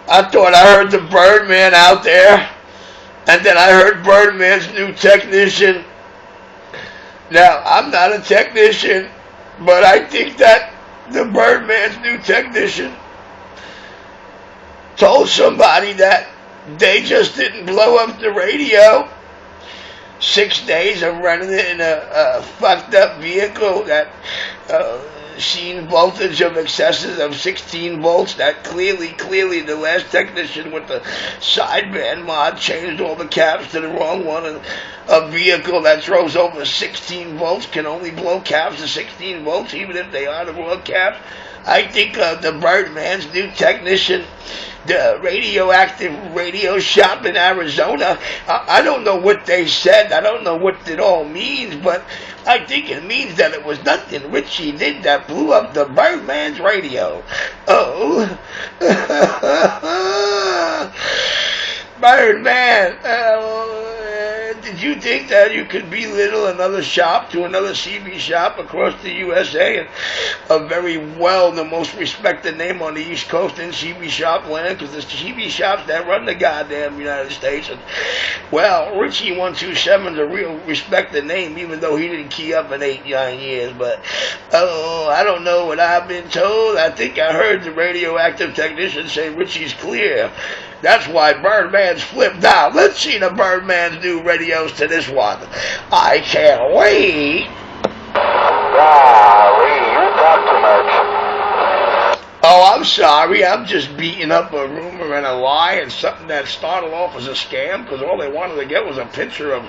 I thought I heard the Birdman out there, and then I heard Birdman's new technician. Now, I'm not a technician, but I think that the Birdman's new technician told somebody that they just didn't blow up the radio. 6 days of running it in a fucked up vehicle that seen voltage of excesses of 16 volts that clearly the last technician with the sideband mod changed all the caps to the wrong one, and a vehicle that throws over 16 volts can only blow caps to 16 volts even if they are the wrong caps. I think the Birdman's new technician, the radioactive radio shop in Arizona, I don't know what they said, I don't know what it all means, but I think it means that it was nothing Richie did that blew up the Birdman's radio. Oh. Birdman, did you think that you could belittle another shop to another CB shop across the USA, and a very well, the most respected name on the East Coast in CB shop land, because it's the CB shops that run the goddamn United States. And, well, Richie 127's a real respected name, even though he didn't key up in 8-9 years. But, I don't know what I've been told. I think I heard the radioactive technician say Richie's clear. That's why Birdman's flipped out. Let's see the Birdman's new radios to this one. I can't wait. Golly, you talk too much. Oh, I'm sorry. I'm just beating up a rumor and a lie and something that started off as a scam, because all they wanted to get was a picture of,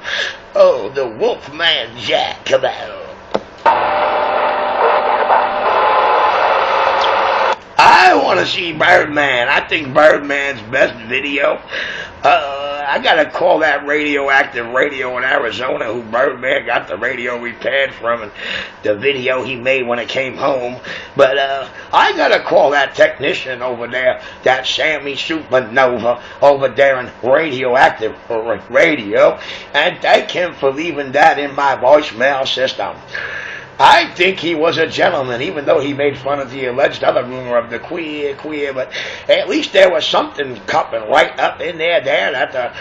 the Wolfman Jack. Come on. I want to see Birdman. I think Birdman's best video. I got to call that radioactive radio in Arizona who Birdman got the radio repaired from, and the video he made when it came home. But I got to call that technician over there, that Sammy Supernova over there in radioactive radio, and thank him for leaving that in my voicemail system. I think he was a gentleman, even though he made fun of the alleged other rumor of the queer, but at least there was something coming right up in there that the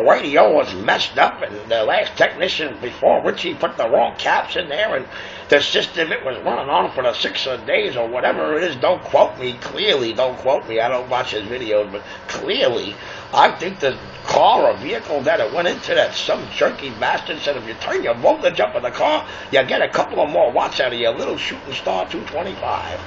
radio was messed up, and the last technician before Richie put the wrong caps in there, and the system it was running on for the 6 days or whatever it is. Don't quote me, clearly don't quote me, I don't watch his videos, but clearly I think the car or vehicle that it went into, that some jerky bastard said if you turn your voltage up in the car, you get a couple of more watts out of your little shooting star 225.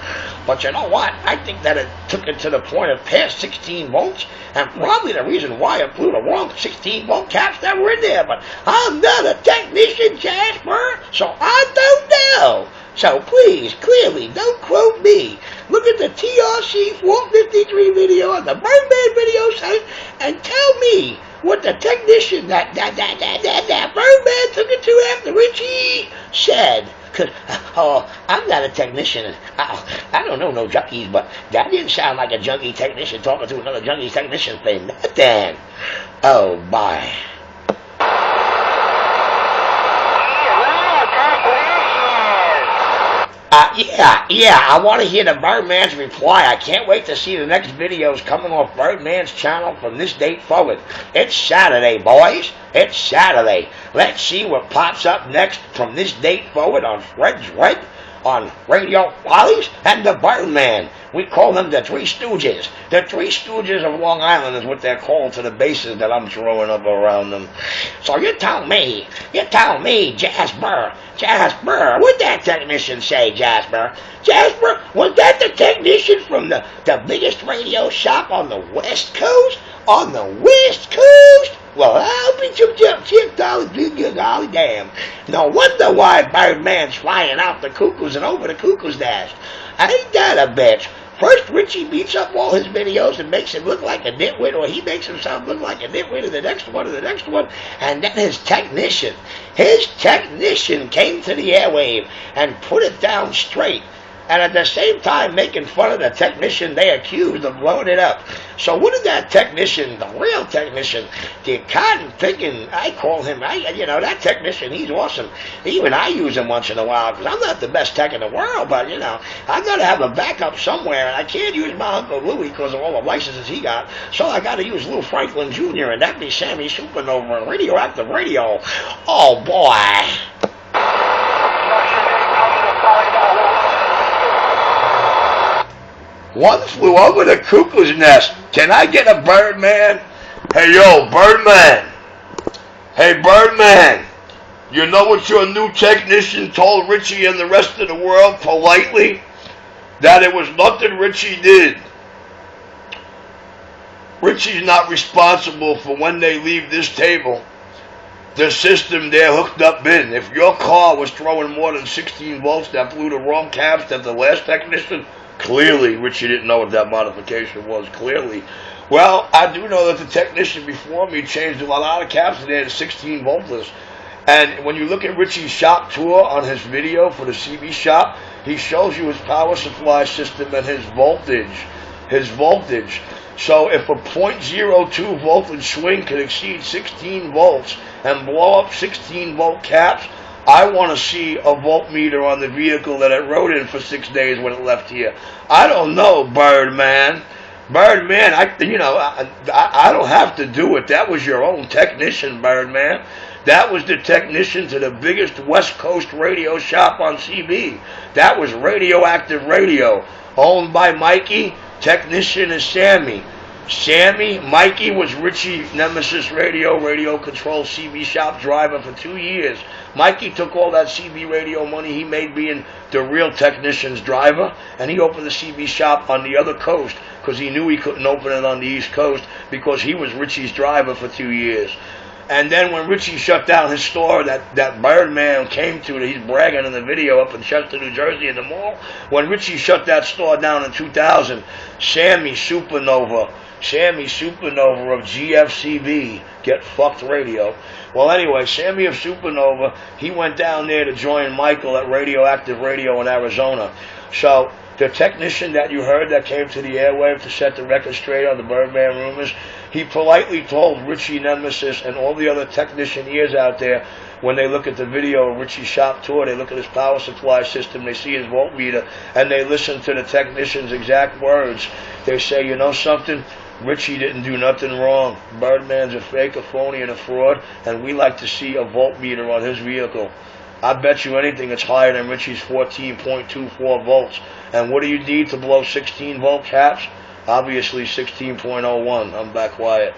But you know what? I think that it took it to the point of past 16 volts, and probably the reason why it blew the wrong 16 volt caps that were in there. But I'm not a technician, Jasper, so I don't know. So please, clearly, don't quote me. Look at the TRC 453 video on the Birdman video site and tell me what the technician that Birdman took it to after Richie said. Because, I'm not a technician. I don't know no junkies, but that didn't sound like a junkie technician talking to another junkie technician thing. Nothing. Oh, bye. Yeah, I want to hear the Birdman's reply. I can't wait to see the next videos coming off Birdman's channel from this date forward. It's Saturday, boys. It's Saturday. Let's see what pops up next from this date forward on Fred's Red, on Radio Follies, and the Birdman. We call them the Three Stooges. The Three Stooges of Long Island is what they're called to the bases that I'm throwing up around them. So you tell me, Jasper, what'd that technician say, Jasper? Jasper, was that the technician from the biggest radio shop on the West Coast? On the West Coast? Well, I'll be golly damn. No wonder why Birdman's flying out the cuckoos and over the cuckoo's nest. Ain't that a bitch? First, Richie beats up all his videos and makes him look like a nitwit, or he makes himself look like a nitwit in the next one, and then his technician came to the airwave and put it down straight. and at the same time making fun of the technician they accused of blowing it up. So what did that technician, the real technician, the cotton picking, I call him, that technician, he's awesome. Even I use him once in a while, because I'm not the best tech in the world, but, I got to have a backup somewhere, and I can't use my Uncle Louie because of all the licenses he got, so I got to use Lou Franklin Jr., and that'd be Sammy Supernova and Radioactive Radio. Oh, boy. One flew over the cuckoo's nest. Can I get a Birdman? Hey, yo, Birdman. Hey, Birdman. You know what your new technician told Richie and the rest of the world politely? That it was nothing Richie did. Richie's not responsible for when they leave this table. The system they're hooked up in. If your car was throwing more than 16 volts that blew the wrong caps than the last technician, clearly Richie didn't know what that modification was, clearly. Well, I do know that the technician before me changed a lot of caps today to 16 voltless. And when you look at Richie's shop tour on his video for the CB shop, he shows you his power supply system and his voltage. So if a .02 voltage swing can exceed 16 volts and blow up 16 volt caps, I want to see a voltmeter on the vehicle that it rode in for 6 days when it left here. I don't know, Birdman. Birdman, I don't have to do it. That was your own technician, Birdman. That was the technician to the biggest West Coast radio shop on CB. That was Radioactive Radio, owned by Mikey. Technician is Sammy. Mikey was Richie Nemesis Radio control CB shop driver for 2 years. Mikey took all that CB radio money he made being the real technician's driver, and he opened the CB shop on the other coast because he knew he couldn't open it on the East Coast because he was Richie's driver for 2 years. And then when Richie shut down his store that Birdman came to, that he's bragging in the video up in Chester, New Jersey in the mall, when Richie shut that store down in 2000, Sammy Supernova of GFCB, Get Fucked Radio. Well, anyway, Sammy of Supernova, he went down there to join Michael at Radioactive Radio in Arizona. So the technician that you heard that came to the airwave to set the record straight on the Birdman rumors, he politely told Richie Nemesis and all the other technician ears out there, when they look at the video of Richie's shop tour, they look at his power supply system, they see his voltmeter, and they listen to the technician's exact words. They say, you know something? Richie didn't do nothing wrong. Birdman's a fake, a phony, and a fraud, and we like to see a voltmeter on his vehicle. I bet you anything it's higher than Richie's 14.24 volts. And what do you need to blow 16 volt caps? Obviously 16.01. I'm back quiet.